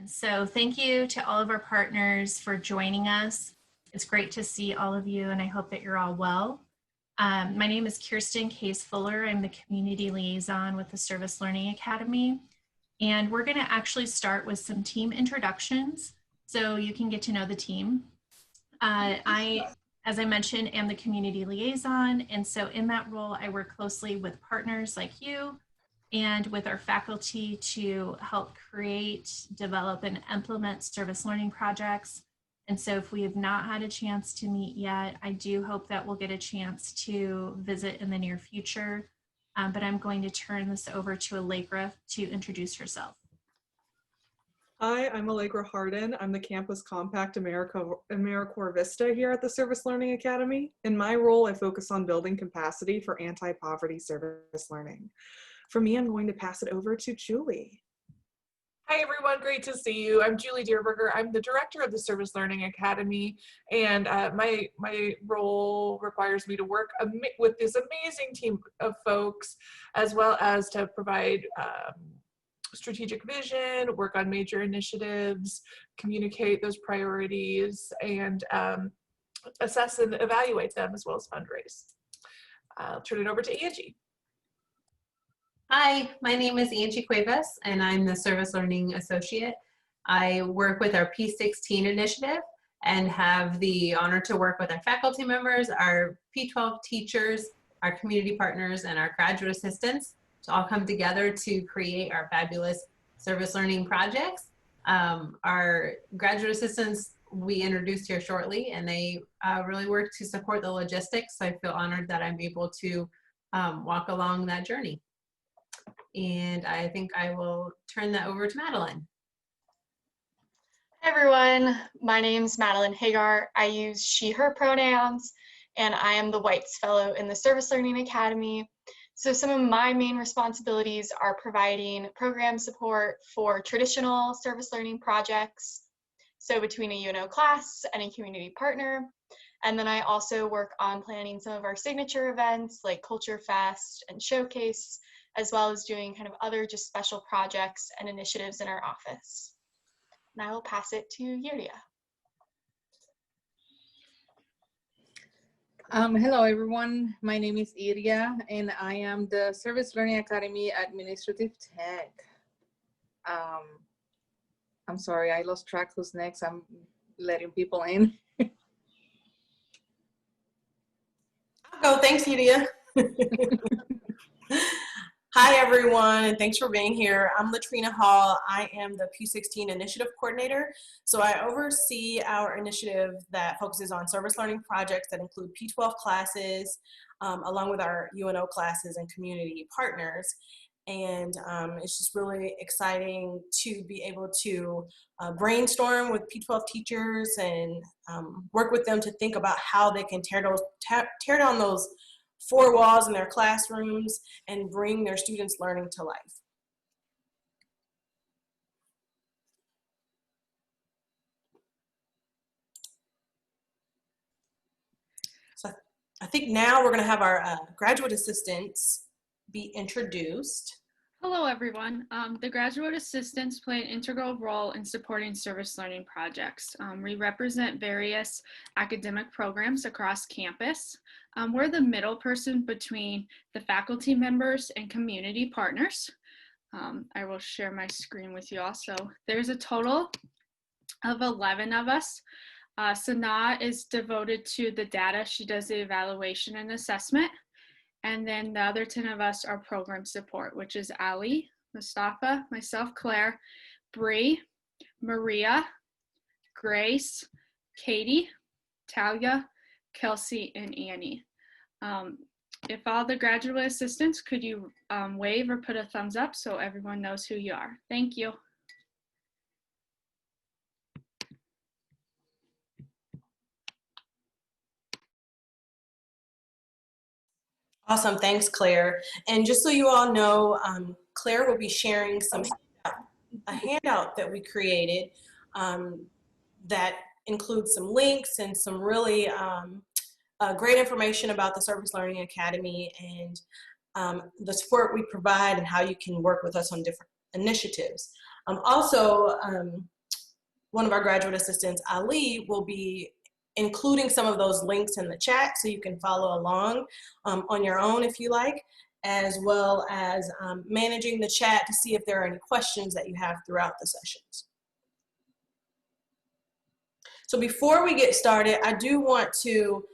So thank you to all of our partners for joining us. It's great to see all of you, and I hope that you're all well. My name is Kirsten Case-Fuller. I'm the Community Liaison with the Service Learning Academy. And we're going to actually start with some team introductions so you can get to know the team. I, as I mentioned, am the Community Liaison. And so in that role, I work closely with partners like you and with our faculty to help create, develop, and implement service learning projects. And so if we have not had a chance to meet yet, I do hope that we'll get a chance to visit in the near future. But I'm going to turn this over to Allegra to introduce herself. Hi, I'm Allegra Harden. I'm the Campus Compact AmeriCorps Vista here at the Service Learning Academy. In my role, I focus on building capacity for anti-poverty service learning. For me, I'm going to pass it over to Julie. Hi everyone, great to see you. I'm Julie Deerberger. I'm the director of the Service Learning Academy, and my role requires me to work with this amazing team of folks, as well as to provide strategic vision, work on major initiatives, communicate those priorities, and assess and evaluate them, as well as fundraise. I'll turn it over to Angie. Hi, my name is Anty Cuevas, and I'm the Service Learning Associate. I work with our P16 initiative and have the honor to work with our faculty members, our P12 teachers, our community partners, and our graduate assistants to all come together to create our fabulous service learning projects. Our graduate assistants we introduced here shortly, and they really work to support the logistics. So I feel honored that I'm able to walk along that journey. And I think I will turn that over to Madeline. Hi everyone, my name's Madeline Hagar. I use she, her pronouns, and I am the Whites Fellow in the Service Learning Academy. So some of my main responsibilities are providing program support for traditional service learning projects, so between a UNO class and a community partner. And then I also work on planning some of our signature events like Culture Fest and Showcase, as well as doing kind of other just special projects and initiatives in our office. And I will pass it to Yuria. Hello everyone, my name is Iria and I am the Service Learning Academy Administrative Tech. I'm sorry, I lost track who's next. I'm letting people in. I'll go, thanks Iria. Hi everyone, and thanks for being here. I'm Latrina Hall. I am the P16 Initiative Coordinator. So I oversee our initiative that focuses on service learning projects that include P12 classes, along with our UNO classes and community partners. And it's just really exciting to be able to brainstorm with P12 teachers and work with them to think about how they can tear down those four walls in their classrooms and bring their students' learning to life. So I think now we're going to have our graduate assistants be introduced. Hello everyone. The graduate assistants play an integral role in supporting service learning projects. We represent various academic programs across campus. We're the middle person between the faculty members and community partners. I will share my screen with you all. So there's a total of 11 of us. Sanaa is devoted to the data. She does the evaluation and assessment. And then the other 10 of us are program support, which is Ali, Mustafa, myself, Claire, Bree, Maria, Grace, Katie, Talia, Kelsey, and Annie. If all the graduate assistants, could you wave or put a thumbs up so everyone knows who you are? Thank you. Awesome, thanks Claire. And just so you all know, Claire will be sharing a handout that we created that includes some links and some really great information about the Service Learning Academy and the support we provide and how you can work with us on different initiatives. Also, one of our graduate assistants, Ali, will be including some of those links in the chat so you can follow along on your own if you like, as well as managing the chat to see if there are any questions that you have throughout the sessions. So before we get started, I do want to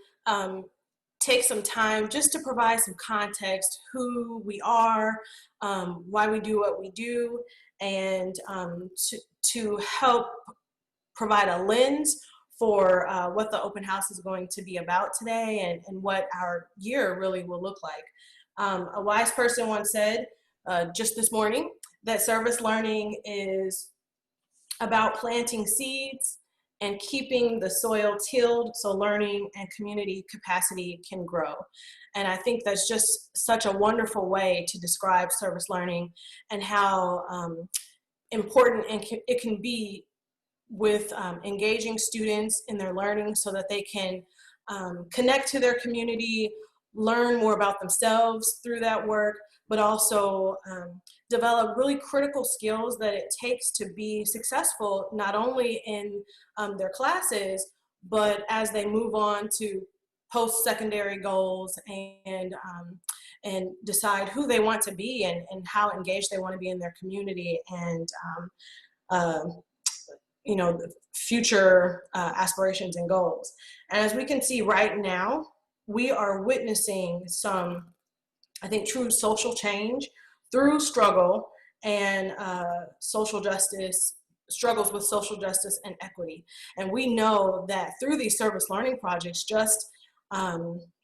take some time just to provide some context, who we are, why we do what we do, and to help provide a lens for what the open house is going to be about today and what our year really will look like. A wise person once said just this morning that service learning is about planting seeds and keeping the soil tilled so learning and community capacity can grow. And I think that's just such a wonderful way to describe service learning and how important it can be with engaging students in their learning so that they can connect to their community, learn more about themselves through that work, but also develop really critical skills that it takes to be successful, not only in their classes, but as they move on to post-secondary goals and decide who they want to be and how engaged they want to be in their community and you know, the future aspirations and goals. And as we can see right now, we are witnessing some, I think, true social change through struggle and social justice, struggles with social justice and equity. And we know that through these service learning projects, just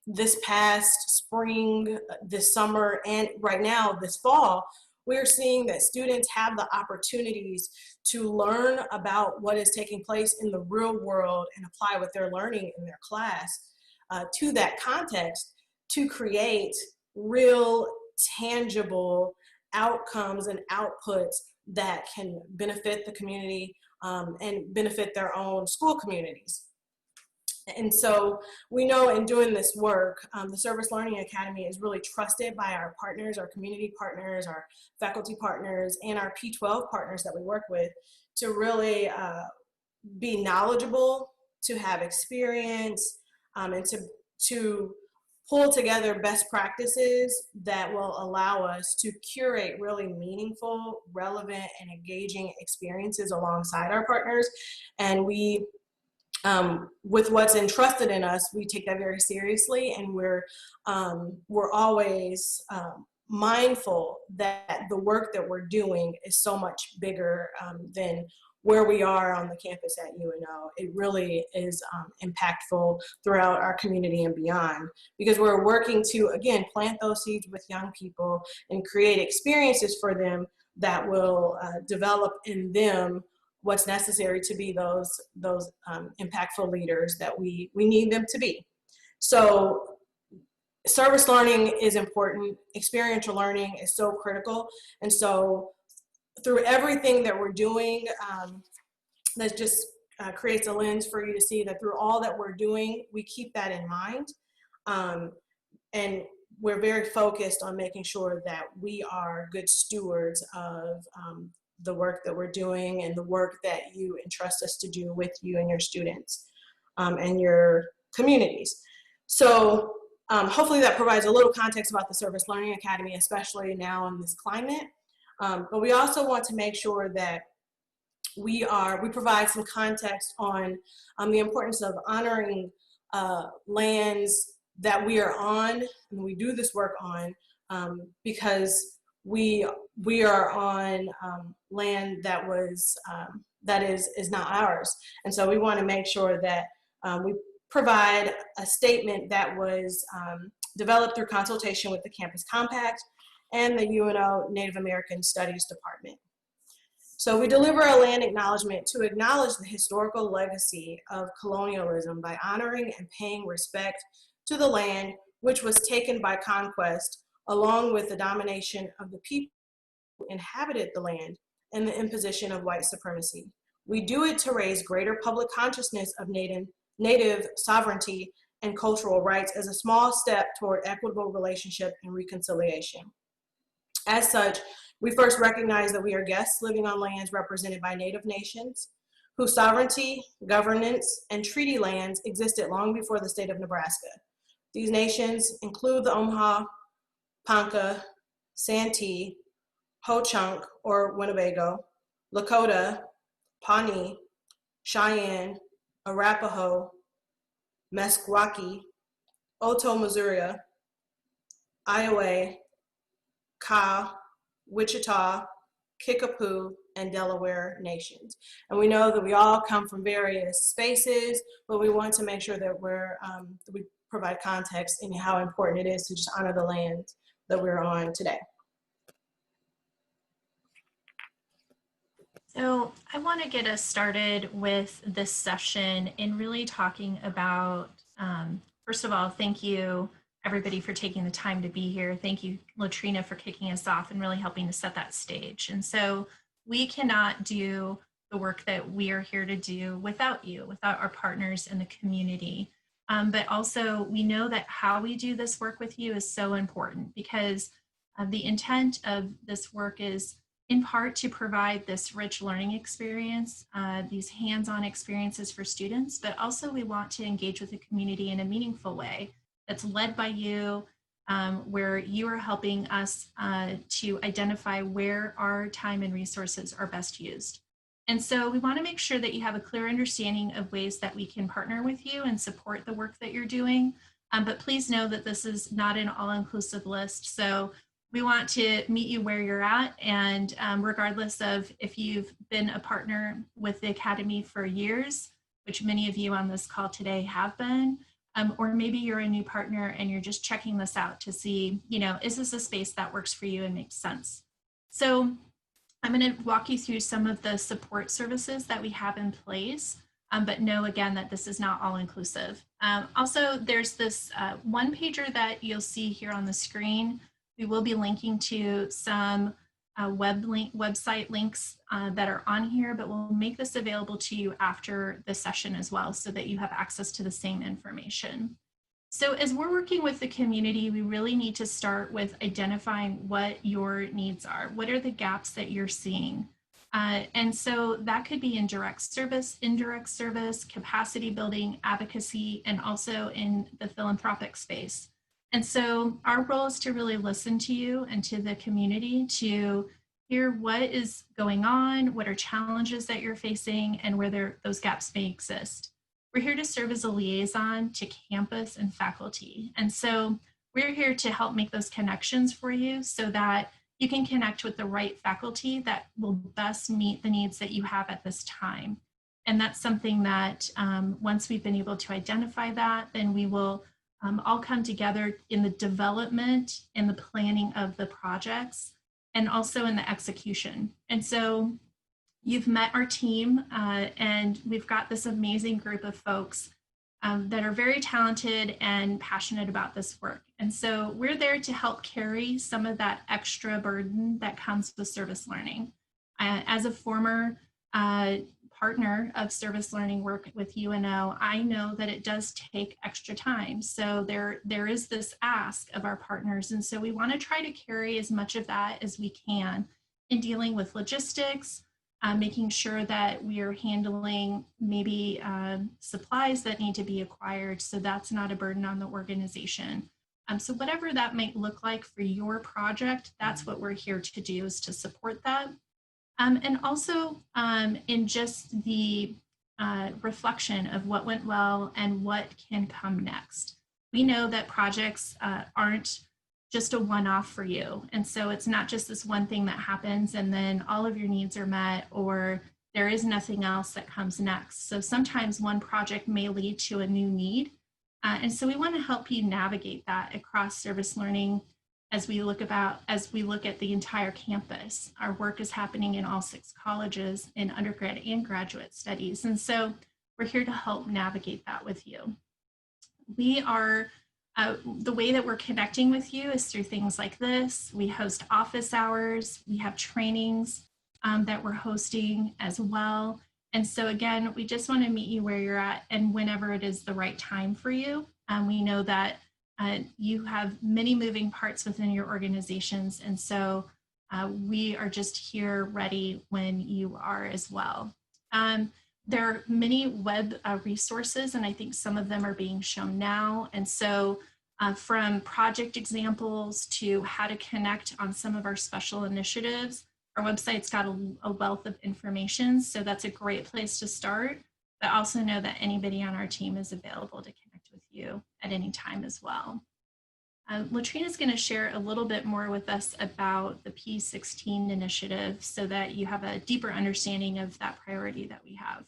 this past spring, this summer, and right now, this fall, we're seeing that students have the opportunities to learn about what is taking place in the real world and apply what they're learning in their class to that context to create real, tangible outcomes and outputs that can benefit the community and benefit their own school communities. And so we know in doing this work, the Service Learning Academy is really trusted by our partners, our community partners, our faculty partners, and our P12 partners that we work with to really be knowledgeable, to have experience, and to pull together best practices that will allow us to curate really meaningful, relevant, and engaging experiences alongside our partners. And we with what's entrusted in us, we take that very seriously, and we're always mindful that the work that we're doing is so much bigger than where we are on the campus at UNO. It really is impactful throughout our community and beyond, because we're working to, again, plant those seeds with young people and create experiences for them that will develop in them what's necessary to be those impactful leaders that we need them to be. So service learning is important. Experiential learning is so critical. And so through everything that we're doing, that just creates a lens for you to see that through all that we're doing, we keep that in mind. And we're very focused on making sure that we are good stewards of the work that we're doing and the work that you entrust us to do with you and your students and your communities. So hopefully that provides a little context about the Service Learning Academy, especially now in this climate. But we also want to make sure that we provide some context on the importance of honoring lands that we are on and we do this work on, because we are on land that was that is not ours. And so we want to make sure that we provide a statement that was developed through consultation with the Campus Compact and the UNO Native American Studies Department. So we deliver a land acknowledgement to acknowledge the historical legacy of colonialism by honoring and paying respect to the land which was taken by conquest, along with the domination of the people who inhabited the land and the imposition of white supremacy. We do it to raise greater public consciousness of Native sovereignty and cultural rights as a small step toward equitable relationship and reconciliation. As such, we first recognize that we are guests living on lands represented by Native nations, whose sovereignty, governance, and treaty lands existed long before the state of Nebraska. These nations include the Omaha, Ponca, Santee, Ho-Chunk or Winnebago, Lakota, Pawnee, Cheyenne, Arapaho, Meskwaki, Oto-Missouri, Iowa, Ka, Wichita, Kickapoo, and Delaware nations. And we know that we all come from various spaces, but we want to make sure that we provide context in how important it is to just honor the land that we're on today. So I want to get us started with this session in really talking about, first of all, thank you everybody for taking the time to be here. Thank you, Latrina, for kicking us off and really helping to set that stage. And so we cannot do the work that we are here to do without you, without our partners in the community. But also we know that how we do this work with you is so important because the intent of this work is in part to provide this rich learning experience, these hands-on experiences for students, but also we want to engage with the community in a meaningful way that's led by you, where you are helping us to identify where our time and resources are best used. And so we want to make sure that you have a clear understanding of ways that we can partner with you and support the work that you're doing. But please know that this is not an all-inclusive list. So we want to meet you where you're at, and regardless of if you've been a partner with the Academy for years, which many of you on this call today have been, or maybe you're a new partner and you're just checking this out to see, is this a space that works for you and makes sense? So I'm going to walk you through some of the support services that we have in place, but know again that this is not all inclusive. Also, there's this one pager that you'll see here on the screen. We will be linking to some website links that are on here, but we'll make this available to you after the session as well so that you have access to the same information. So as we're working with the community, we really need to start with identifying what your needs are. What are the gaps that you're seeing? And so that could be in direct service, indirect service, capacity building, advocacy, and also in the philanthropic space. And so our role is to really listen to you and to the community to hear what is going on, what are challenges that you're facing, and where those gaps may exist. We're here to serve as a liaison to campus and faculty. And so we're here to help make those connections for you so that you can connect with the right faculty that will best meet the needs that you have at this time. And that's something that once we've been able to identify that, then we will all come together in the development and the planning of the projects and also in the execution. And so you've met our team and we've got this amazing group of folks that are very talented and passionate about this work. And so we're there to help carry some of that extra burden that comes with service learning. As a former partner of service learning work with UNO, I know that it does take extra time. So there is this ask of our partners. And so we want to try to carry as much of that as we can in dealing with logistics, making sure that we are handling maybe supplies that need to be acquired. So that's not a burden on the organization. So whatever that might look like for your project, that's what we're here to do, is to support that. And also in just the reflection of what went well and what can come next. We know that projects aren't just a one-off for you. And so it's not just this one thing that happens and then all of your needs are met, or there is nothing else that comes next. So sometimes one project may lead to a new need. And so we want to help you navigate that across service learning as we look at the entire campus. Our work is happening in all 6 colleges in undergrad and graduate studies. And so we're here to help navigate that with you. We are, the way that we're connecting with you is through things like this. We host office hours, we have trainings that we're hosting as well. And so again, we just want to meet you where you're at and whenever it is the right time for you. We know that you have many moving parts within your organizations. And so We are just here ready when you are as well. There are many web resources, and I think some of them are being shown now. And so from project examples to how to connect on some of our special initiatives, our website's got a wealth of information. So that's a great place to start. But also know that anybody on our team is available to connect with you at any time as well. Latrina is going to share a little bit more with us about the P16 initiative so that you have a deeper understanding of that priority that we have.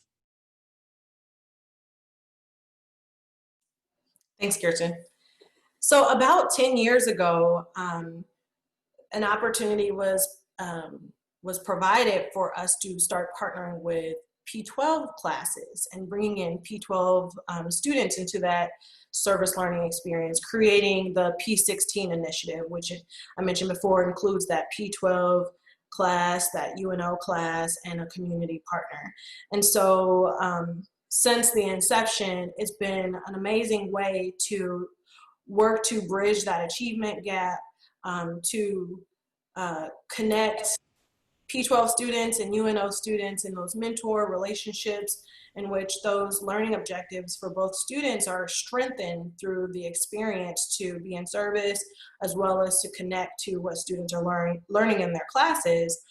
Thanks, Kirsten. So about 10 years ago, an opportunity was provided for us to start partnering with P12 classes and bringing in P12 students into that service learning experience, creating the P16 initiative, which I mentioned before includes that P12 class, that UNO class, and a community partner. And so since the inception, it's been an amazing way to work to bridge that achievement gap, to connect P12 students and UNO students in those mentor relationships in which those learning objectives for both students are strengthened through the experience to be in service, as well as to connect to what students are learning in their classes,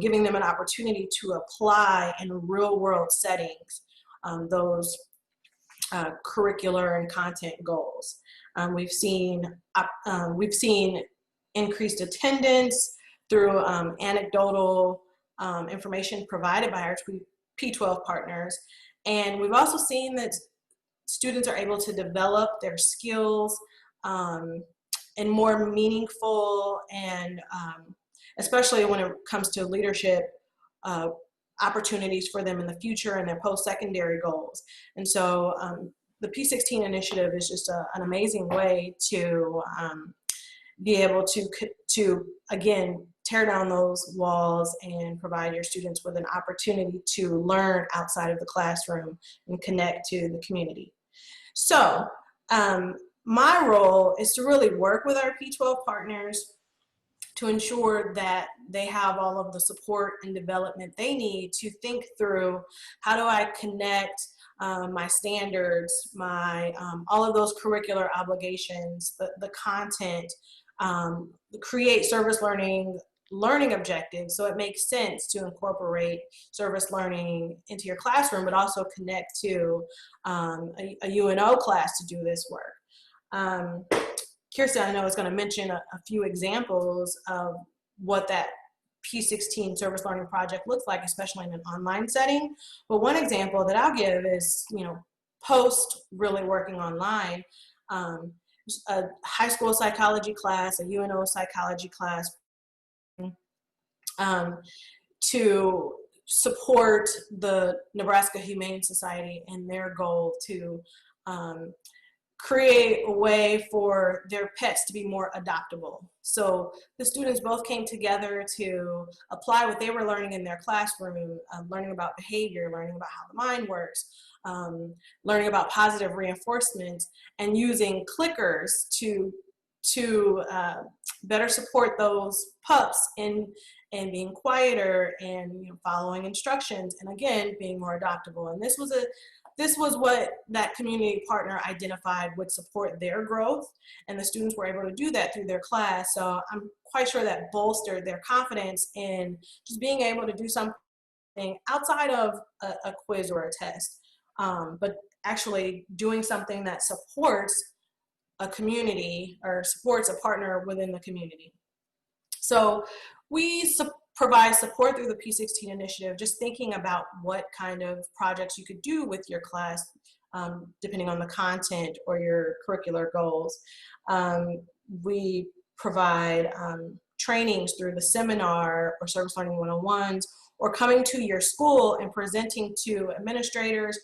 giving them an opportunity to apply in real world settings those curricular and content goals. We've seen increased attendance through anecdotal information provided by our P12 partners. And we've also seen that students are able to develop their skills in more meaningful and especially when it comes to leadership opportunities for them in the future and their post-secondary goals. And so the P16 initiative is just an amazing way to be able to again, tear down those walls and provide your students with an opportunity to learn outside of the classroom and connect to the community. So my role is to really work with our P12 partners to ensure that they have all of the support and development they need to think through how do I connect my standards, my all of those curricular obligations, the content, create service learning objectives so it makes sense to incorporate service learning into your classroom, but also connect to a UNO class to do this work. Kirsten, I know, is going to mention a few examples of what that P16 service learning project looks like, especially in an online setting. But one example that I'll give is, post really working online, a high school psychology class, a UNO psychology class, to support the Nebraska Humane Society and their goal to create a way for their pets to be more adoptable. So the students both came together to apply what they were learning in their classroom, learning about behavior, learning about how the mind works, learning about positive reinforcement, and using clickers to better support those pups in being quieter and following instructions, and again being more adoptable. And this was what that community partner identified would support their growth, and the students were able to do that through their class. So I'm quite sure that bolstered their confidence in just being able to do something outside of a quiz or a test, but actually doing something that supports a community or supports a partner within the community. So we provide support through the P16 initiative, just thinking about what kind of projects you could do with your class, depending on the content or your curricular goals. We provide trainings through the seminar or service learning 101s, or coming to your school and presenting to administrators,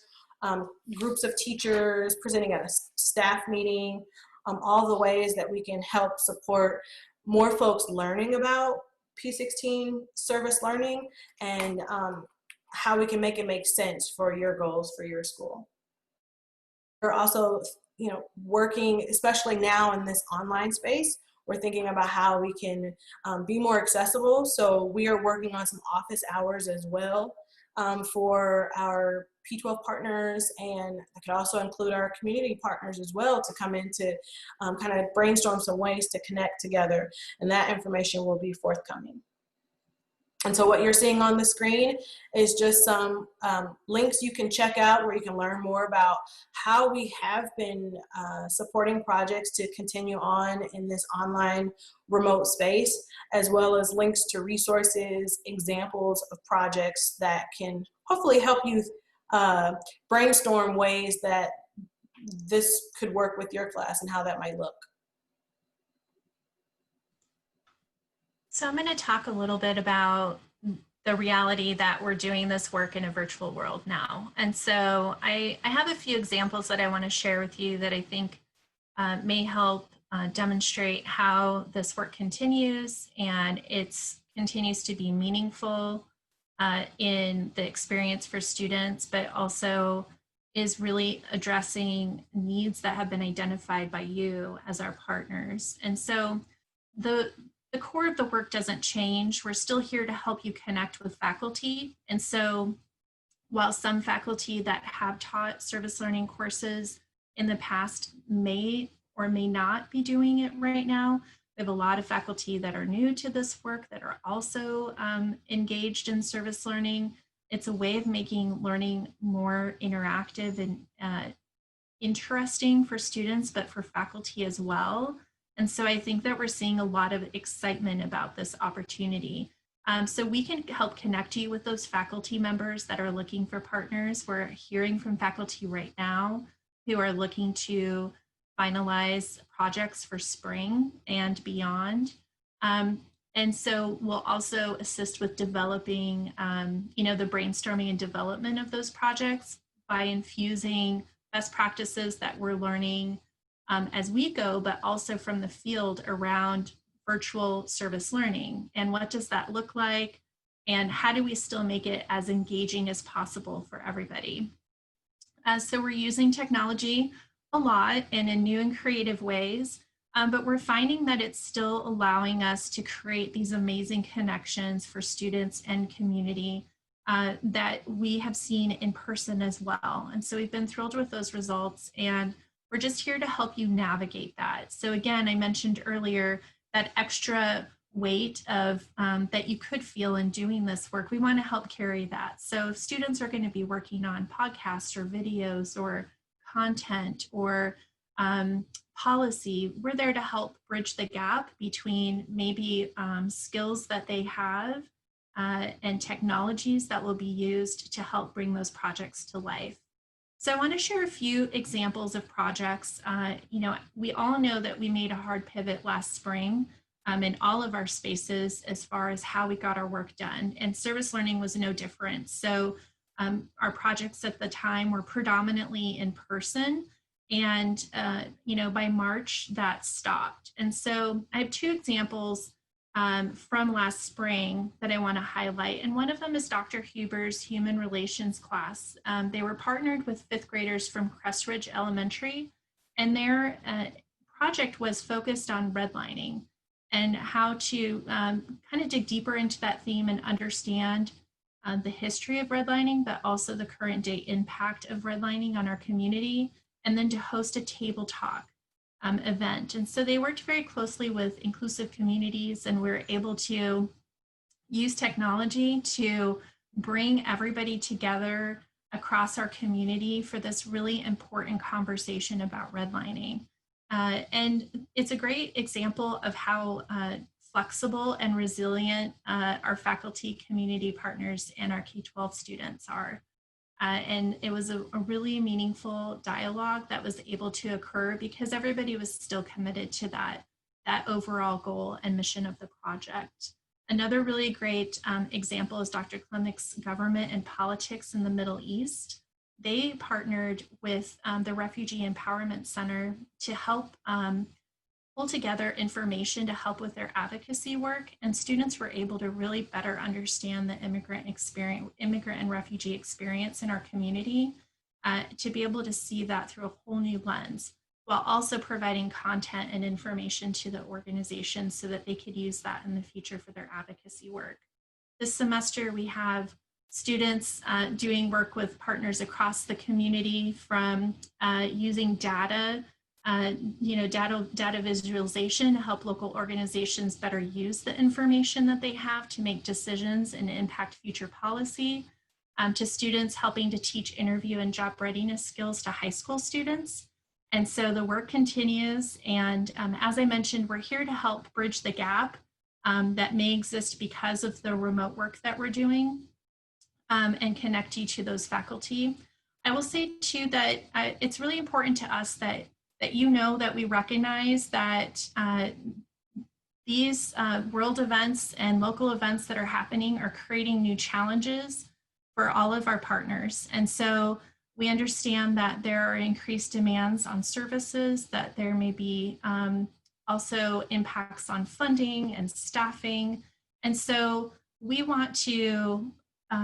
groups of teachers, presenting at a staff meeting, all the ways that we can help support more folks learning about P16 service learning and how we can make it make sense for your goals for your school. We're also, working, especially now in this online space, we're thinking about how we can be more accessible. So we are working on some office hours as well for our P12 partners, and that could also include our community partners as well to come in to kind of brainstorm some ways to connect together, and that information will be forthcoming. And so what you're seeing on the screen is just some links you can check out where you can learn more about how we have been supporting projects to continue on in this online remote space, as well as links to resources, examples of projects that can hopefully help you brainstorm ways that this could work with your class and how that might look. So I'm going to talk a little bit about the reality that we're doing this work in a virtual world now. And so I have a few examples that I want to share with you that I think may help demonstrate how this work continues, and it continues to be meaningful in the experience for students, but also is really addressing needs that have been identified by you as our partners. And so the core of the work doesn't change. We're still here to help you connect with faculty. And so while some faculty that have taught service learning courses in the past may or may not be doing it right now, we have a lot of faculty that are new to this work that are also engaged in service learning. It's a way of making learning more interactive and interesting for students, but for faculty as well. And so I think that we're seeing a lot of excitement about this opportunity. So we can help connect you with those faculty members that are looking for partners. We're hearing from faculty right now who are looking to finalize projects for spring and beyond. And so we'll also assist with developing, the brainstorming and development of those projects by infusing best practices that we're learning as we go, but also from the field around virtual service learning. And what does that look like? And how do we still make it as engaging as possible for everybody? So we're using technology a lot and in new and creative ways, but we're finding that it's still allowing us to create these amazing connections for students and community that we have seen in person as well. And so we've been thrilled with those results, and we're just here to help you navigate that. So again, I mentioned earlier that extra weight of that you could feel in doing this work. We want to help carry that. So if students are going to be working on podcasts or videos or content or policy, we're there to help bridge the gap between maybe skills that they have and technologies that will be used to help bring those projects to life. So I want to share a few examples of projects. We all know that we made a hard pivot last spring in all of our spaces as far as how we got our work done, and service learning was no different. So our projects at the time were predominantly in person, and by March that stopped. And so I have two examples from last spring that I want to highlight. And one of them is Dr. Huber's Human Relations class. They were partnered with fifth graders from Crest Ridge Elementary, and their project was focused on redlining and how to kind of dig deeper into that theme and understand the history of redlining, but also the current day impact of redlining on our community, and then to host a table talk event. And so they worked very closely with inclusive communities, and we were able to use technology to bring everybody together across our community for this really important conversation about redlining. And it's a great example of how flexible and resilient our faculty, community partners, and our K-12 students are. And it was a really meaningful dialogue that was able to occur because everybody was still committed to that overall goal and mission of the project. Another really great example is Dr. Klimnick's Government and Politics in the Middle East. They partnered with the Refugee Empowerment Center to help pull together information to help with their advocacy work, and students were able to really better understand the immigrant and refugee experience in our community, to be able to see that through a whole new lens. while also providing content and information to the organization so that they could use that in the future for their advocacy work. This semester, we have students doing work with partners across the community, from using data, data visualization to help local organizations better use the information that they have to make decisions and impact future policy, to students helping to teach interview and job readiness skills to high school students. And so the work continues. And as I mentioned, we're here to help bridge the gap that may exist because of the remote work that we're doing, and connect you to those faculty. I will say too that it's really important to us that you know that we recognize that these world events and local events that are happening are creating new challenges for all of our partners. And so we understand that there are increased demands on services, that there may be also impacts on funding and staffing. And so we want to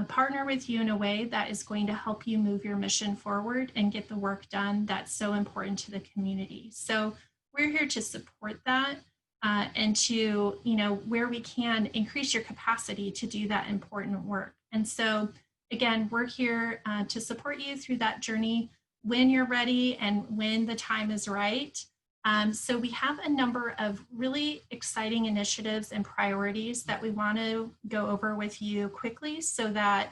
partner with you in a way that is going to help you move your mission forward and get the work done that's so important to the community. So we're here to support that and to, where we can, increase your capacity to do that important work. And so again, we're here to support you through that journey when you're ready and when the time is right. So we have a number of really exciting initiatives and priorities that we want to go over with you quickly so that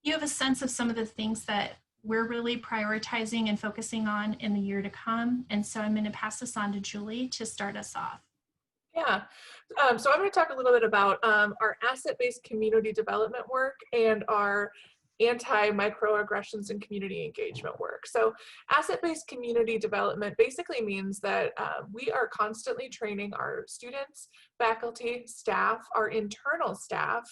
you have a sense of some of the things that we're really prioritizing and focusing on in the year to come. And so I'm going to pass this on to Julie to start us off. Yeah, so I'm going to talk a little bit about our asset-based community development work and our anti-microaggressions and community engagement work. So asset-based community development basically means that we are constantly training our students, faculty, staff, our internal staff,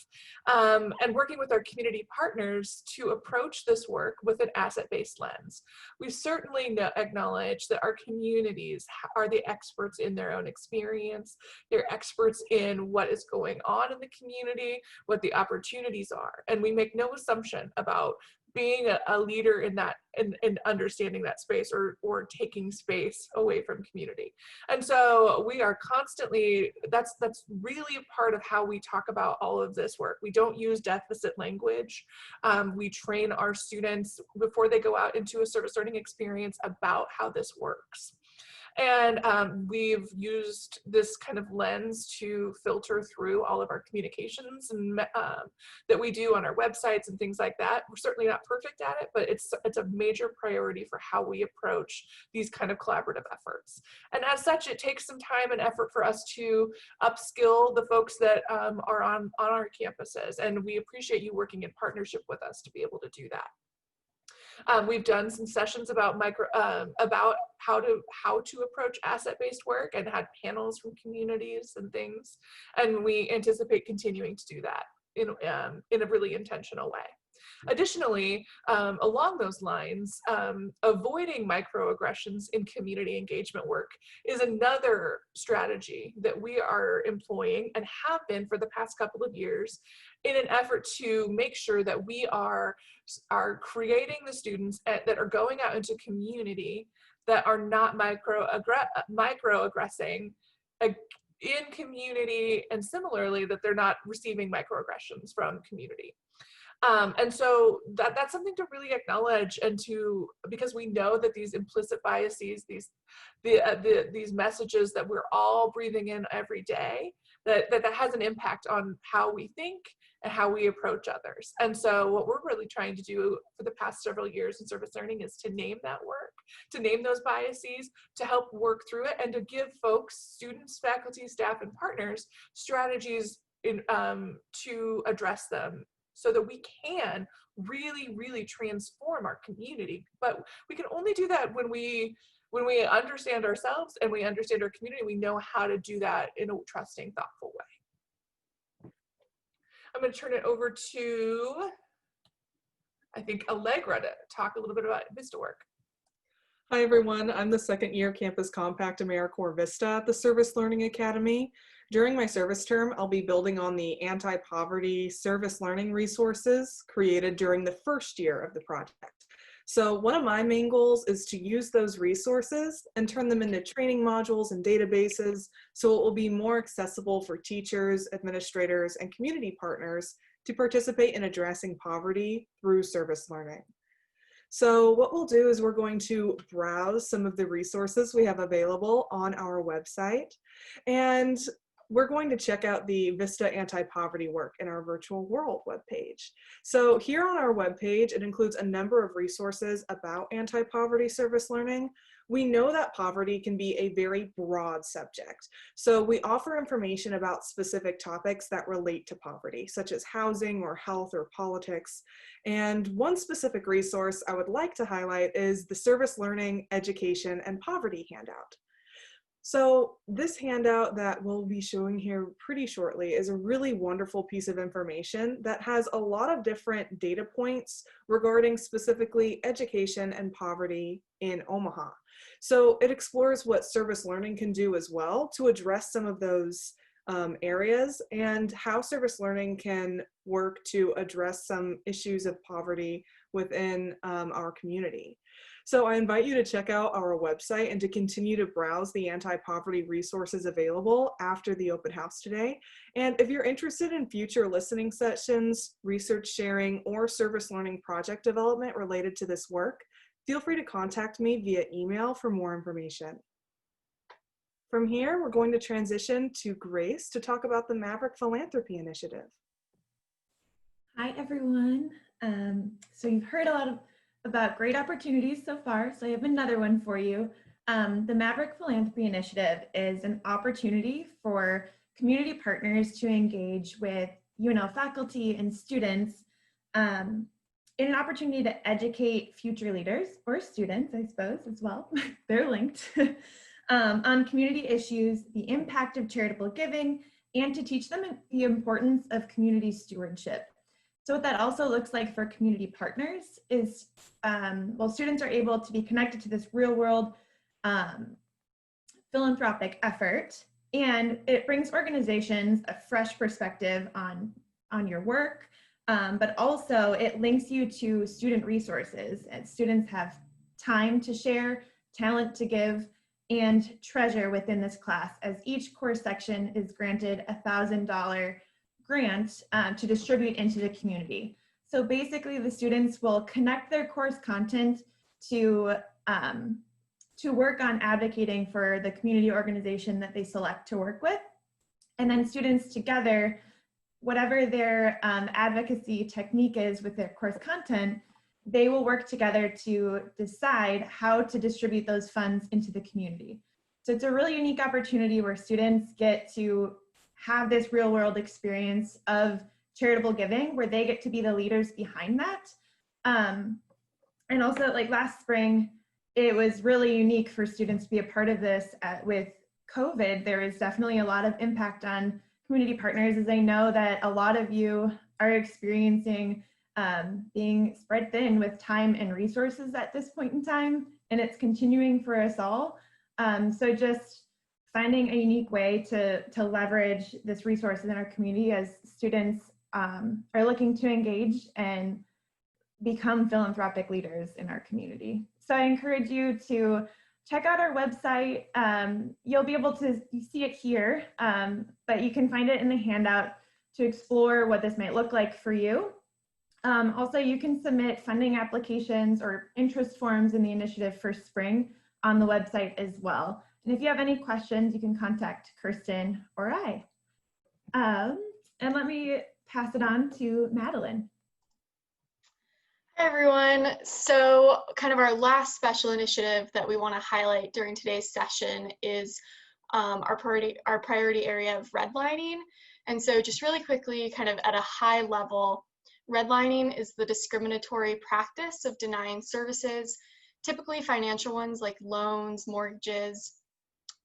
and working with our community partners to approach this work with an asset-based lens. We certainly acknowledge that our communities are the experts in their own experience. They're experts in what is going on in the community, what the opportunities are, and we make no assumption about being a leader in that and understanding that space or taking space away from community. And so we are constantly, that's really part of how we talk about all of this work. We don't use deficit language. We train our students before they go out into a service learning experience about how this works. And we've used this kind of lens to filter through all of our communications and that we do on our websites and things like that. We're certainly not perfect at it, but it's a major priority for how we approach these kind of collaborative efforts. And as such, it takes some time and effort for us to upskill the folks that are on our campuses. And we appreciate you working in partnership with us to be able to do that. We've done some sessions about how to approach asset-based work and had panels from communities and things, and we anticipate continuing to do that in a really intentional way. Additionally, along those lines, avoiding microaggressions in community engagement work is another strategy that we are employing and have been for the past couple of years in an effort to make sure that we are creating the students that are going out into community that are not microaggressing in community, and similarly that they're not receiving microaggressions from community. And so that's something to really acknowledge, and because we know that these implicit biases, these messages that we're all breathing in every day, that has an impact on how we think and how we approach others. And so what we're really trying to do for the past several years in service learning is to name that work, to name those biases, to help work through it, and to give folks, students, faculty, staff, and partners strategies to address them, so that we can really, really transform our community. But we can only do that when we understand ourselves and we understand our community. We know how to do that in a trusting, thoughtful way. I'm going to turn it over to, I think, Allegra to talk a little bit about Vista work. Hi, everyone. I'm the second year Campus Compact AmeriCorps Vista at the Service Learning Academy. During my service term, I'll be building on the anti-poverty service learning resources created during the first year of the project. So one of my main goals is to use those resources and turn them into training modules and databases so it will be more accessible for teachers, administrators, and community partners to participate in addressing poverty through service learning. So what we'll do is we're going to browse some of the resources we have available on our website, and we're going to check out the VISTA anti-poverty work in our virtual world webpage. So here on our webpage, it includes a number of resources about anti-poverty service learning. We know that poverty can be a very broad subject. So we offer information about specific topics that relate to poverty, such as housing or health or politics. And one specific resource I would like to highlight is the Service Learning, Education, and Poverty handout. So this handout that we'll be showing here pretty shortly is a really wonderful piece of information that has a lot of different data points regarding specifically education and poverty in Omaha. So it explores what service learning can do as well to address some of those areas, and how service learning can work to address some issues of poverty within our community. So I invite you to check out our website and to continue to browse the anti-poverty resources available after the open house today. And if you're interested in future listening sessions, research sharing, or service learning project development related to this work, feel free to contact me via email for more information. From here, we're going to transition to Grace to talk about the Maverick Philanthropy Initiative. Hi, everyone. So you've heard a lot about great opportunities so far, so I have another one for you. The Maverick Philanthropy Initiative is an opportunity for community partners to engage with UNL faculty and students in an opportunity to educate future leaders, or students, I suppose, as well, they're linked, on community issues, the impact of charitable giving, and to teach them the importance of community stewardship. So what that also looks like for community partners is, well, students are able to be connected to this real world philanthropic effort, and it brings organizations a fresh perspective on your work, but also it links you to student resources, and students have time to share, talent to give, and treasure within this class, as each course section is granted a $1,000 grant to distribute into the community. So basically the students will connect their course content to work on advocating for the community organization that they select to work with. And then students together, whatever their advocacy technique is with their course content, they will work together to decide how to distribute those funds into the community. So it's a really unique opportunity where students get to have this real world experience of charitable giving, where they get to be the leaders behind that. And also, like last spring, it was really unique for students to be a part of this. With COVID, there is definitely a lot of impact on community partners, as I know that a lot of you are experiencing being spread thin with time and resources at this point in time, and it's continuing for us all. So just finding a unique way to leverage this resource in our community as students are looking to engage and become philanthropic leaders in our community. So I encourage you to check out our website. You'll be able to see it here, but you can find it in the handout to explore what this might look like for you. Also, you can submit funding applications or interest forms in the initiative for spring on the website as well. And if you have any questions, you can contact Kirsten or I. And let me pass it on to Madeline. Hi, everyone. So kind of our last special initiative that we want to highlight during today's session is our priority area of redlining. And so just really quickly, kind of at a high level, redlining is the discriminatory practice of denying services, typically financial ones like loans, mortgages,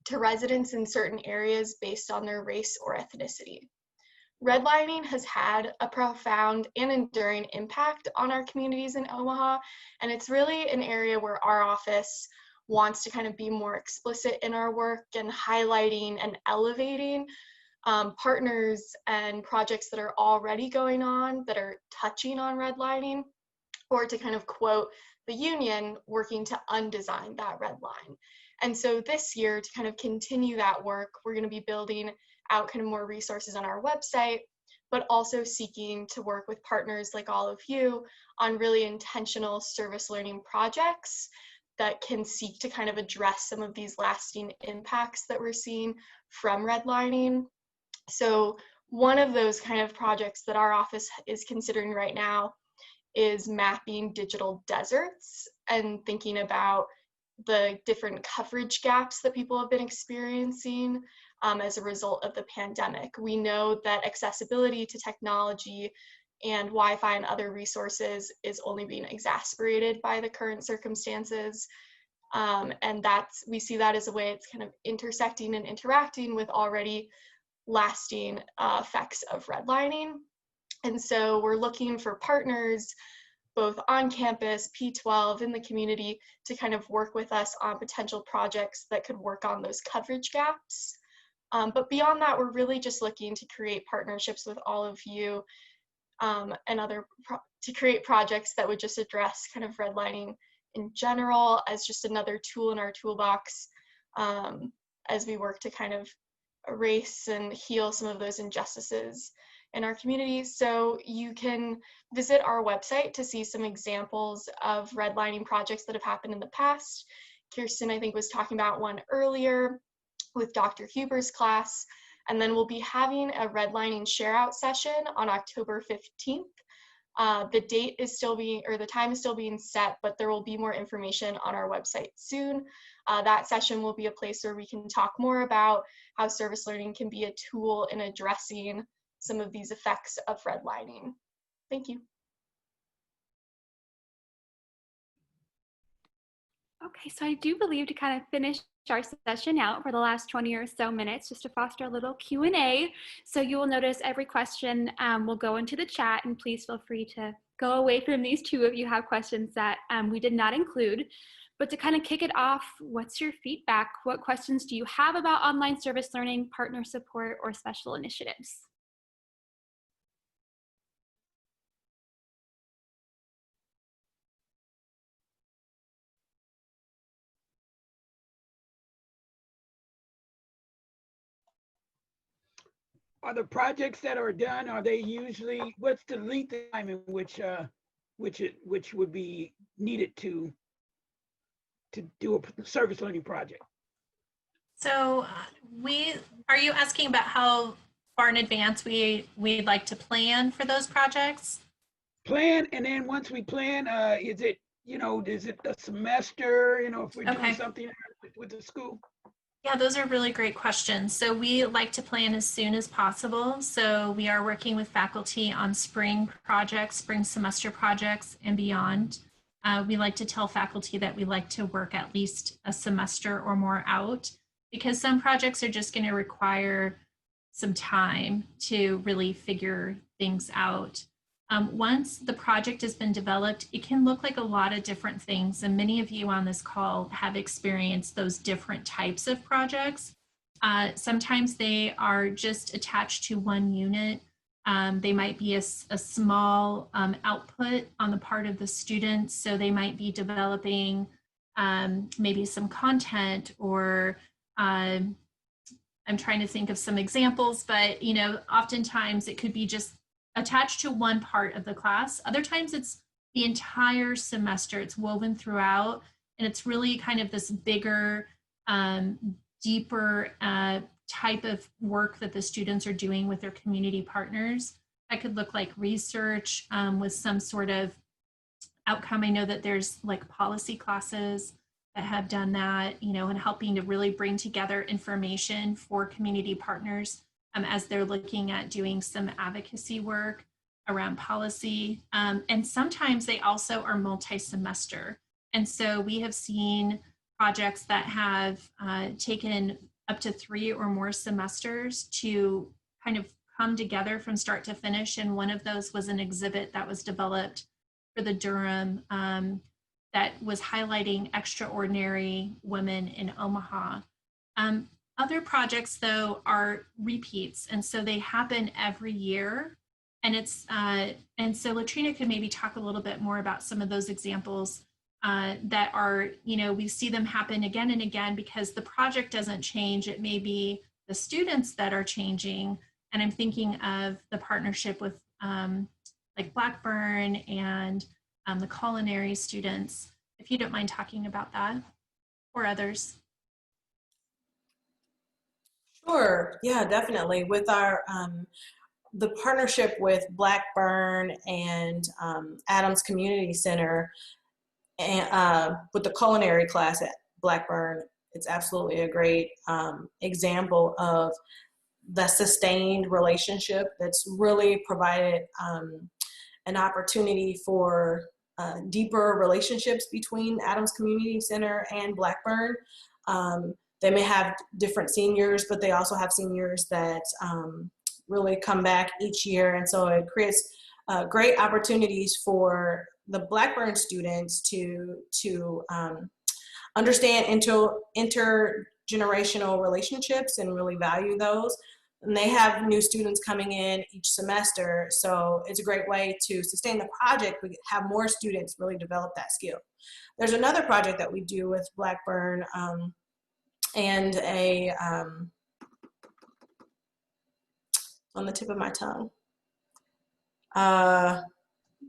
to residents in certain areas based on their race or ethnicity. Redlining has had a profound and enduring impact on our communities in Omaha, and it's really an area where our office wants to kind of be more explicit in our work and highlighting and elevating partners and projects that are already going on that are touching on redlining, or to kind of quote the union working to undesign that red line. And so this year, to kind of continue that work, we're going to be building out kind of more resources on our website, but also seeking to work with partners like all of you on really intentional service learning projects that can seek to kind of address some of these lasting impacts that we're seeing from redlining. So one of those kind of projects that our office is considering right now is mapping digital deserts and thinking about the different coverage gaps that people have been experiencing as a result of the pandemic. We know that accessibility to technology and Wi-Fi and other resources is only being exacerbated by the current circumstances. And we see that as a way it's kind of intersecting and interacting with already lasting effects of redlining. And so we're looking for partners both on campus, P12, in the community, to kind of work with us on potential projects that could work on those coverage gaps. But beyond that, we're really just looking to create partnerships with all of you and to create projects that would just address kind of redlining in general as just another tool in our toolbox as we work to kind of erase and heal some of those injustices in our community. So you can visit our website to see some examples of redlining projects that have happened in the past. Kirsten, I think, was talking about one earlier with Dr. Huber's class. And then we'll be having a redlining share out session on October 15th. The date is still the time is still being set, but there will be more information on our website soon. That session will be a place where we can talk more about how service learning can be a tool in addressing some of these effects of redlining. Thank you. Okay, so I do believe to kind of finish our session out for the last 20 or so minutes, just to foster a little Q&A. So you will notice every question will go into the chat, and please feel free to go away from these two if you have questions that we did not include. But to kind of kick it off, what's your feedback? What questions do you have about online service learning, partner support, or special initiatives? Are the projects that are done, are they usually, what's the length of time in which would be needed to do a service learning project? So are you asking about how far in advance we'd like to plan for those projects? Plan, and then once we plan, is it a semester, if we're doing something with the school? Yeah, those are really great questions. So we like to plan as soon as possible. So we are working with faculty on spring projects, spring semester projects, and beyond. We like to tell faculty that we like to work at least a semester or more out, because some projects are just going to require some time to really figure things out. Once the project has been developed, it can look like a lot of different things. And many of you on this call have experienced those different types of projects. Sometimes they are just attached to one unit. They might be a small output on the part of the students. So they might be developing maybe some content, or I'm trying to think of some examples, but oftentimes it could be just attached to one part of the class. Other times it's the entire semester. It's woven throughout, and it's really kind of this bigger, deeper type of work that the students are doing with their community partners. That could look like research with some sort of outcome. I know that there's like policy classes that have done that, and helping to really bring together information for community partners as they're looking at doing some advocacy work around policy. And sometimes they also are multi-semester. And so we have seen projects that have taken up to 3 or more semesters to kind of come together from start to finish. And one of those was an exhibit that was developed for the Durham that was highlighting extraordinary women in Omaha. Other projects, though, are repeats, and so they happen every year. And so Latrina could maybe talk a little bit more about some of those examples that are, we see them happen again and again because the project doesn't change. It may be the students that are changing. And I'm thinking of the partnership with like Blackburn and the culinary students, if you don't mind talking about that, or others. Sure, yeah, definitely. With our the partnership with Blackburn and Adams Community Center, and with the culinary class at Blackburn, it's absolutely a great example of the sustained relationship that's really provided an opportunity for deeper relationships between Adams Community Center and Blackburn. They may have different seniors, but they also have seniors that really come back each year. And so it creates great opportunities for the Blackburn students to understand intergenerational relationships and really value those. And they have new students coming in each semester. So it's a great way to sustain the project. We have more students really develop that skill. There's another project that we do with Blackburn and on the tip of my tongue,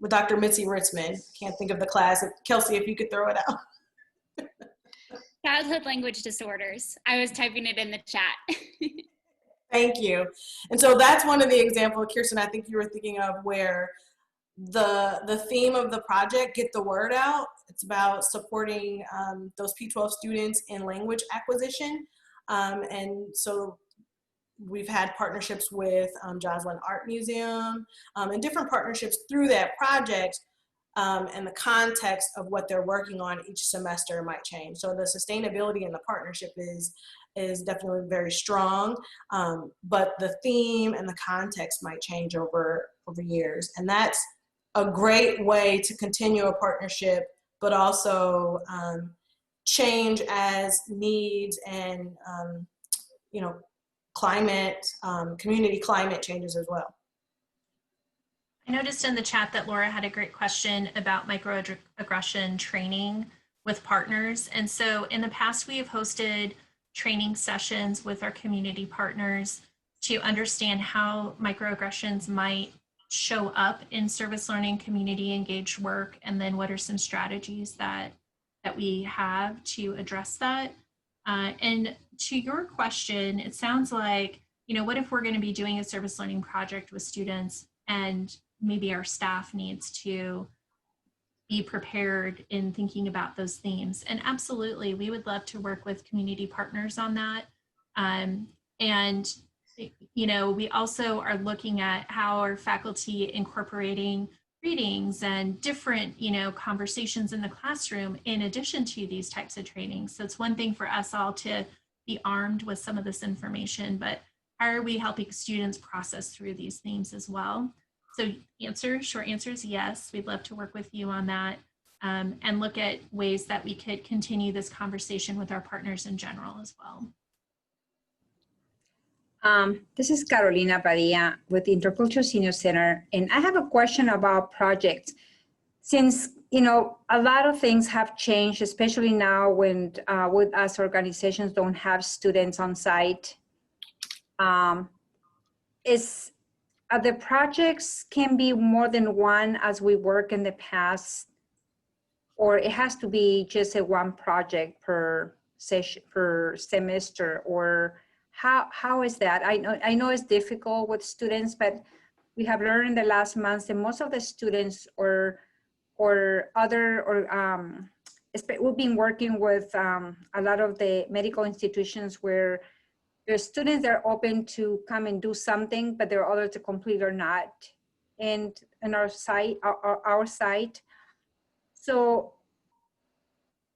with Dr. Mitzi Ritzman. Can't think of the class. Kelsey, if you could throw it out. Childhood language disorders. I was typing it in the chat. Thank you. And so that's one of the examples, Kirsten, I think you were thinking of, where the theme of the project, Get the Word Out. It's about supporting those P-12 students in language acquisition. And so we've had partnerships with Joslyn Art Museum and different partnerships through that project, and the context of what they're working on each semester might change. So the sustainability in the partnership is definitely very strong, but the theme and the context might change over years. And that's a great way to continue a partnership, but also change as needs and climate, community climate changes as well. I noticed in the chat that Laura had a great question about microaggression training with partners. And so in the past, we have hosted training sessions with our community partners to understand how microaggressions might show up in service learning, community engaged work, and then what are some strategies that we have to address that. And to your question, it sounds like, what if we're going to be doing a service learning project with students and maybe our staff needs to be prepared in thinking about those themes? And absolutely, we would love to work with community partners on that. And we also are looking at how our faculty incorporating readings and different, conversations in the classroom in addition to these types of trainings. So it's one thing for us all to be armed with some of this information, but how are we helping students process through these themes as well? So short answer is yes, we'd love to work with you on that, and look at ways that we could continue this conversation with our partners in general as well. This is Carolina Padilla with the Intercultural Senior Center, and I have a question about projects. Since, a lot of things have changed, especially now when with us organizations don't have students on site, the projects can be more than one as we work in the past, or it has to be just a one project per session, per semester, or how is that? I know it's difficult with students, but we have learned in the last months that most of the students we've been working with a lot of the medical institutions where there's students that are open to come and do something, but there are others that complete or not. And in our site. So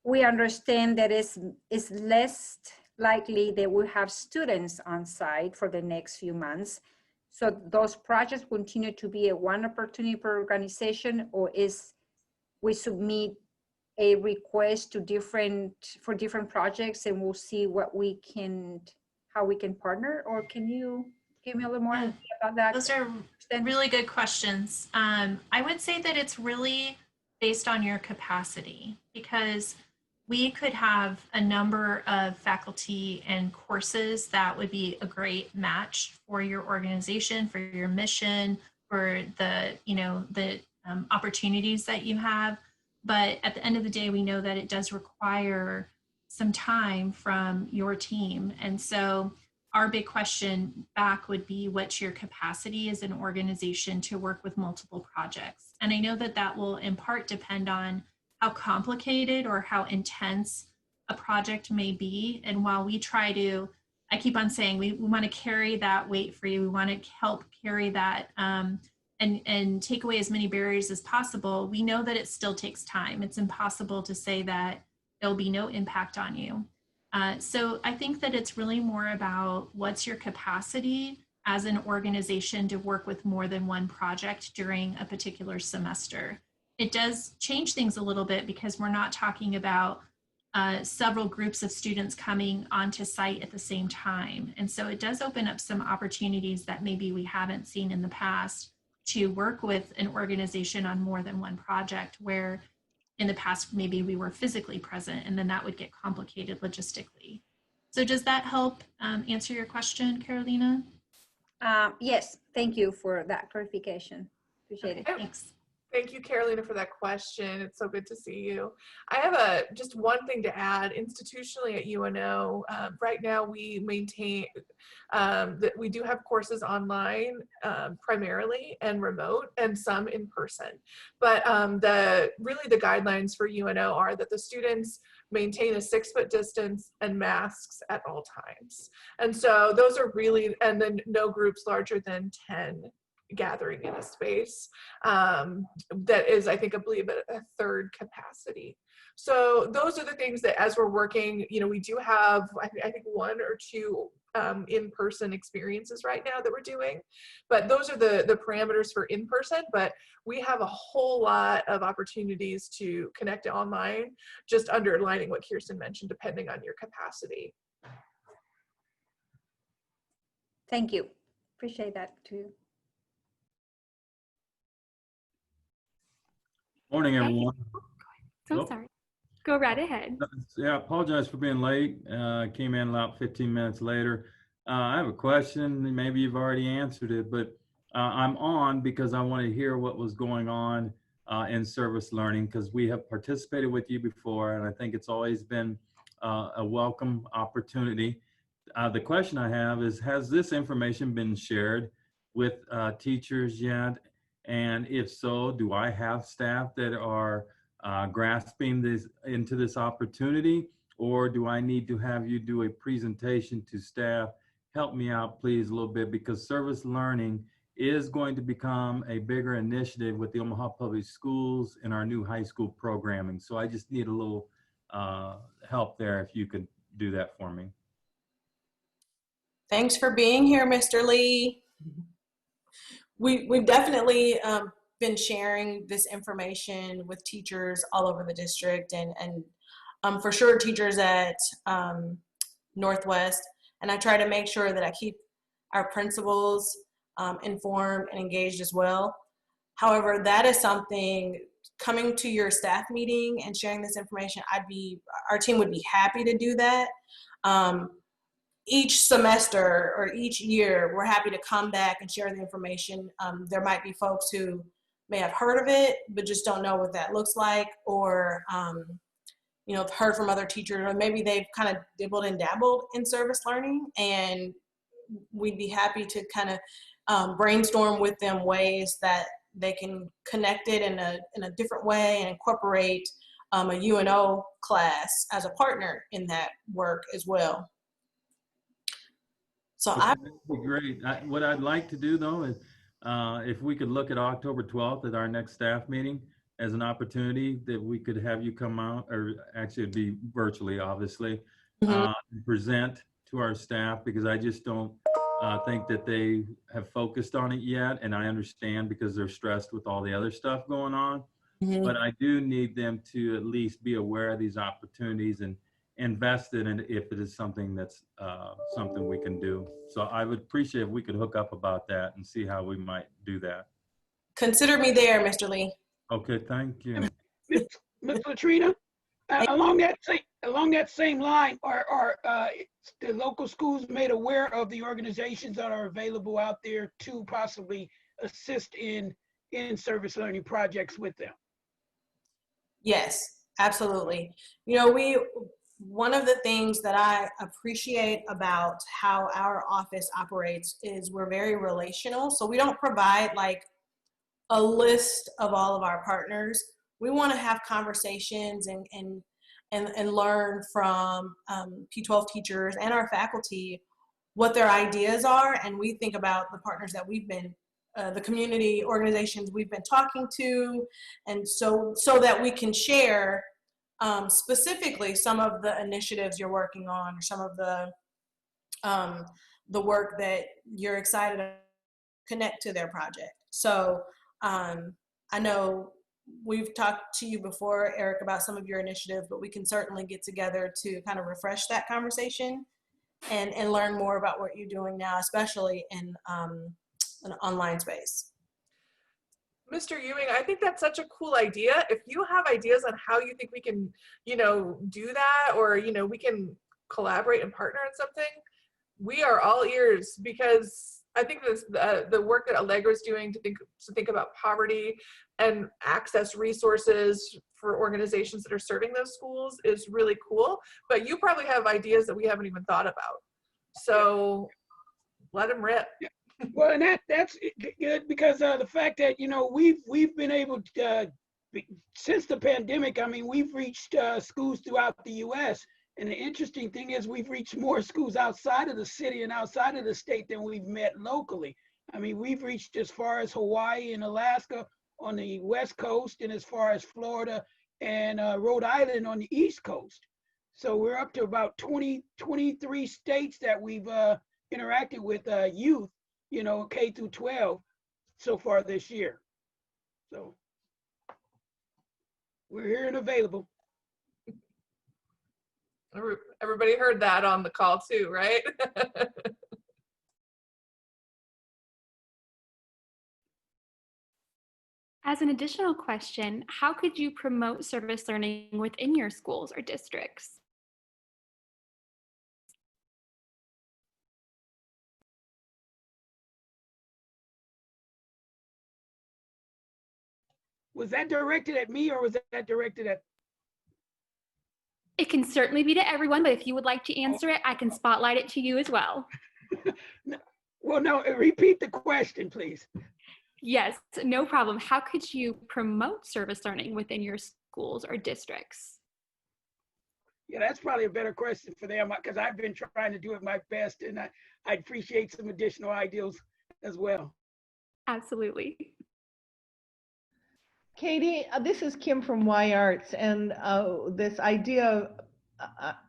we understand that it's less likely that we have students on site for the next few months. So those projects continue to be a one opportunity per organization, or is we submit a request to different projects and we'll see how we can partner? Or can you give me a little more about that? Those are really good questions. I would say that it's really based on your capacity, because we could have a number of faculty and courses that would be a great match for your organization, for your mission, for the, the opportunities that you have. But at the end of the day, we know that it does require some time from your team. And so our big question back would be, what's your capacity as an organization to work with multiple projects? And I know that that will in part depend on how complicated or how intense a project may be. And while we try to, I keep on saying, we want to carry that weight for you. We want to help carry that and take away as many barriers as possible. We know that it still takes time. It's impossible to say that there'll be no impact on you. So I think that it's really more about what's your capacity as an organization to work with more than one project during a particular semester. It does change things a little bit because we're not talking about several groups of students coming onto site at the same time. And so it does open up some opportunities that maybe we haven't seen in the past to work with an organization on more than one project, where in the past maybe we were physically present, and then that would get complicated logistically. So does that help answer your question, Carolina? Yes, thank you for that clarification. Appreciate it. Thanks. Thank you, Carolina, for that question. It's so good to see you. I have just one thing to add. Institutionally at UNO, right now we maintain that we do have courses online primarily, and remote, and some in person. But really the guidelines for UNO are that the students maintain a 6-foot distance and masks at all times. And so those are really, and then no groups larger than 10 gathering in a space that is, I think, I believe, a third capacity. So those are the things that, as we're working, we do have, I think 1 or 2 in-person experiences right now that we're doing, but those are the parameters for in-person. But we have a whole lot of opportunities to connect online, just underlining what Kirsten mentioned, depending on your capacity. Thank you. Appreciate that too. Morning, everyone. So sorry. Go right ahead. Yeah, I apologize for being late. Came in about 15 minutes later. I have a question. Maybe you've already answered it, but I'm on because I want to hear what was going on in service learning, because we have participated with you before, and I think it's always been a welcome opportunity. The question I have is, has this information been shared with teachers yet? And if so, do I have staff that are grasping into this opportunity, or do I need to have you do a presentation to staff? Help me out, please, a little bit, because service learning is going to become a bigger initiative with the Omaha Public Schools and our new high school programming. So I just need a little help there, if you could do that for me. Thanks for being here, Mr. Lee. We've definitely been sharing this information with teachers all over the district, and for sure teachers at Northwest. And I try to make sure that I keep our principals informed and engaged as well. However, that is something, coming to your staff meeting and sharing this information, our team would be happy to do that. Each semester or each year, we're happy to come back and share the information. There might be folks who may have heard of it, but just don't know what that looks like, or have heard from other teachers, or maybe they've kind of dibbled and dabbled in service learning, and we'd be happy to kind of brainstorm with them ways that they can connect it in a different way and incorporate a UNO class as a partner in that work as well. So that'd be great. What I'd like to do, though, is if we could look at October 12th at our next staff meeting as an opportunity that we could have you come out, or actually it'd be virtually, obviously, present to our staff, because I just don't think that they have focused on it yet. And I understand, because they're stressed with all the other stuff going on. But I do need them to at least be aware of these opportunities and invested in, if it is something that's something we can do. So I would appreciate if we could hook up about that and see how we might do that. Consider me there, Mr. Lee. Okay, thank you. Ms. Latrina, along that same line, are the local schools made aware of the organizations that are available out there to possibly assist in service learning projects with them? Yes, absolutely. You know, one of the things that I appreciate about how our office operates is we're very relational. So we don't provide like a list of all of our partners. We want to have conversations and learn from P12 teachers and our faculty what their ideas are. And we think about the partners that we've been, the community organizations we've been talking to, and so that we can share specifically some of the initiatives you're working on, or some of the work that you're excited to connect to their project. So I know we've talked to you before, Eric, about some of your initiatives, but we can certainly get together to kind of refresh that conversation and learn more about what you're doing now, especially in an online space. Mr. Ewing, I think that's such a cool idea. If you have ideas on how you think we can, you know, do that, or, you know, we can collaborate and partner on something, we are all ears, because I think this, the work that Allegra is doing to think about poverty and access resources for organizations that are serving those schools is really cool. But you probably have ideas that we haven't even thought about. So let them rip. Yeah. Well, and that's good, because the fact that, you know, we've been able to, since the pandemic, I mean, we've reached schools throughout the U.S. And the interesting thing is we've reached more schools outside of the city and outside of the state than we've met locally. I mean, we've reached as far as Hawaii and Alaska on the West Coast, and as far as Florida and Rhode Island on the East Coast. So we're up to about 23 states that we've interacted with youth, you know, K through 12 so far this year. So we're here and available. Everybody heard that on the call too, right? As an additional question, how could you promote service learning within your schools or districts? Was that directed at me, or was that directed at? It can certainly be to everyone, but if you would like to answer it, I can spotlight it to you as well. Well, no, repeat the question, please. Yes, no problem. How could you promote service learning within your schools or districts? Yeah, that's probably a better question for them, because I've been trying to do it my best, and I'd appreciate some additional ideas as well. Absolutely. Katie, this is Kim from Y Arts, and this idea,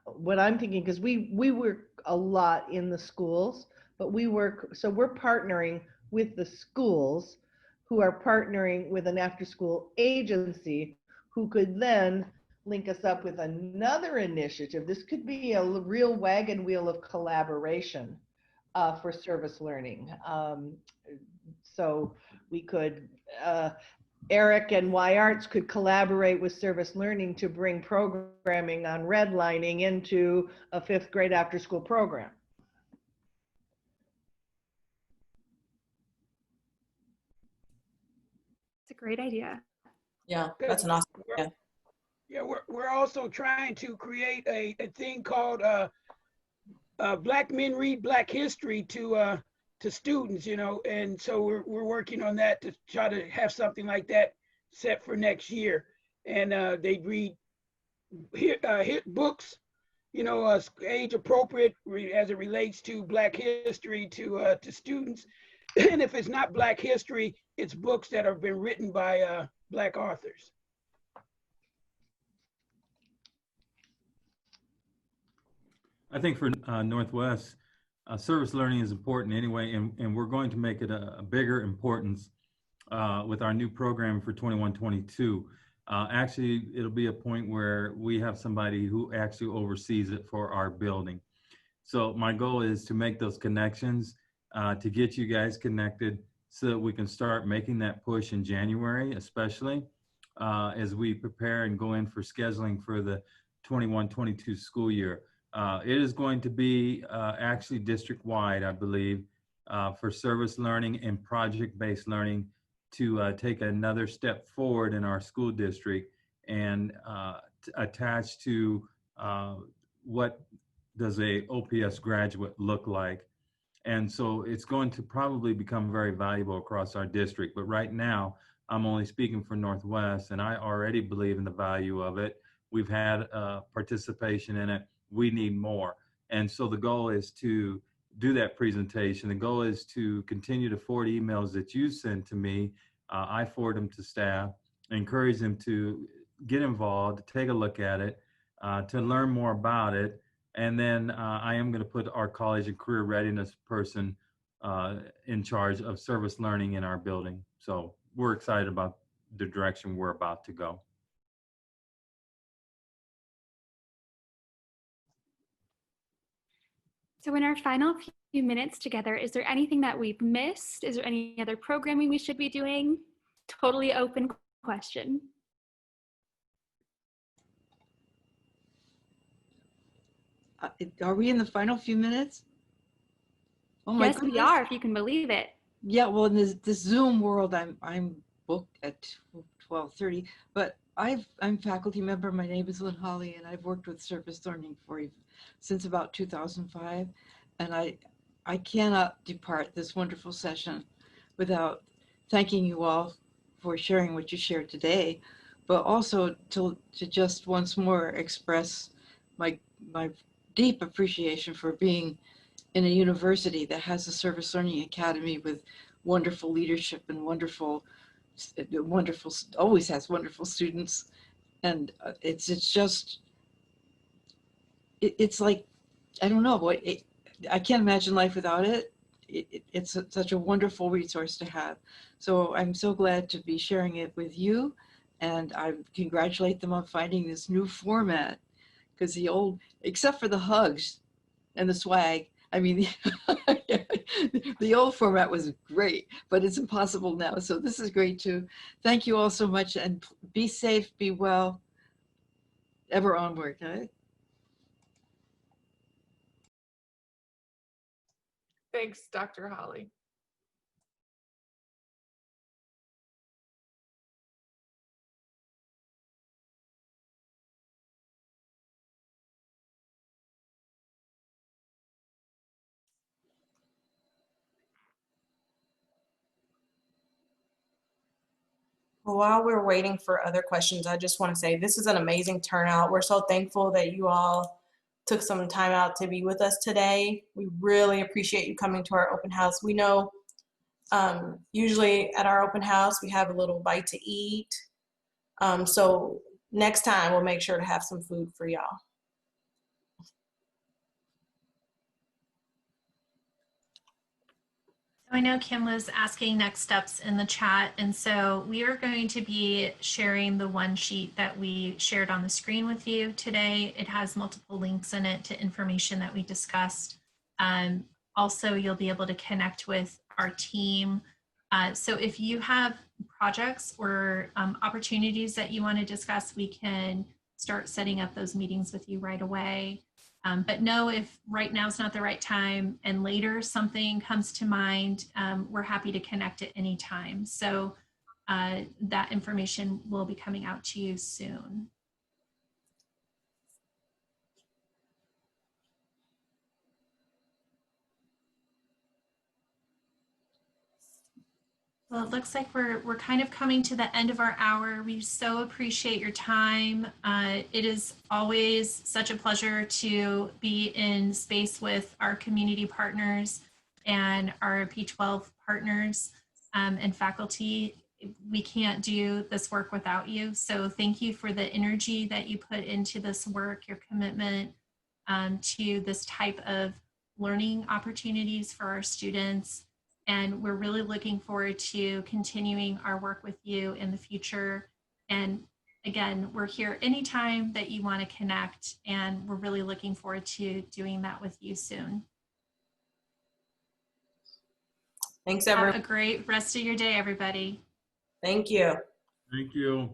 what I'm thinking, because we work a lot in the schools, but we're partnering with the schools who are partnering with an after-school agency who could then link us up with another initiative. This could be a real wagon wheel of collaboration for service learning. So we could, Eric and Y Arts could collaborate with service learning to bring programming on redlining into a 5th grade after school program. It's a great idea. Yeah, that's an awesome idea. Yeah, we're also trying to create a thing called Black Men Read Black History to students, you know, and so we're working on that to try to have something like that set for next year. And they read hit books, you know, age appropriate as it relates to Black history to students. And if it's not Black history, it's books that have been written by Black authors. I think for Northwest, service learning is important anyway, and we're going to make it a bigger importance with our new program for 21-22. Actually, it'll be a point where we have somebody who actually oversees it for our building. So my goal is to make those connections, to get you guys connected so that we can start making that push in January, especially. as we prepare and go in for scheduling for the 21-22 school year. It is going to be actually district-wide, I believe, for service learning and project-based learning to take another step forward in our school district and attach to what does a OPS graduate look like. And so it's going to probably become very valuable across our district. But right now, I'm only speaking for Northwest, and I already believe in the value of it. We've had participation in it. We need more. And so the goal is to do that presentation. The goal is to continue to forward emails that you send to me. I forward them to staff, encourage them to get involved, take a look at it, to learn more about it. And then I am going to put our college and career readiness person in charge of service learning in our building. So we're excited about the direction we're about to go. So in our final few minutes together, is there anything that we've missed? Is there any other programming we should be doing? Totally open question. Are we in the final few minutes? Oh my Yes, goodness. we are, if you can believe it. Yeah, well, in this Zoom world, I'm booked at 12:30, but I'm faculty member. My name is Lynn Holly, and I've worked with service learning since about 2005, and I cannot depart this wonderful session without thanking you all for sharing what you shared today, but also to just once more express my deep appreciation for being in a university that has a service learning academy with wonderful leadership and wonderful, always has wonderful students. And it's like, I don't know, I can't imagine life without it. It's such a wonderful resource to have. So I'm so glad to be sharing it with you. And I congratulate them on finding this new format, because the old, except for the hugs and the swag, I mean, the old format was great, but it's impossible now. So this is great too. Thank you all so much, and be safe, be well, ever onward. Right? Thanks, Dr. Holly. Well, while we're waiting for other questions, I just want to say this is an amazing turnout. We're so thankful that you all took some time out to be with us today. We really appreciate you coming to our open house. We know usually at our open house, we have a little bite to eat. So next time we'll make sure to have some food for y'all. I know Kim was asking next steps in the chat, and so we are going to be sharing the one sheet that we shared on the screen with you today. It has multiple links in it to information that we discussed. Also, you'll be able to connect with our team. So if you have projects or opportunities that you want to discuss, we can start setting up those meetings with you right away. But know if right now is not the right time and later something comes to mind, we're happy to connect at any time. So that information will be coming out to you soon. Well, it looks like we're kind of coming to the end of our hour. We so appreciate your time. It is always such a pleasure to be in space with our community partners and our P12 partners and faculty. We can't do this work without you. So thank you for the energy that you put into this work, your commitment to this type of learning opportunities for our students. And we're really looking forward to continuing our work with you in the future. And again, we're here anytime that you want to connect, and we're really looking forward to doing that with you soon. Thanks, everyone. Have a great rest of your day, everybody. Thank you. Thank you.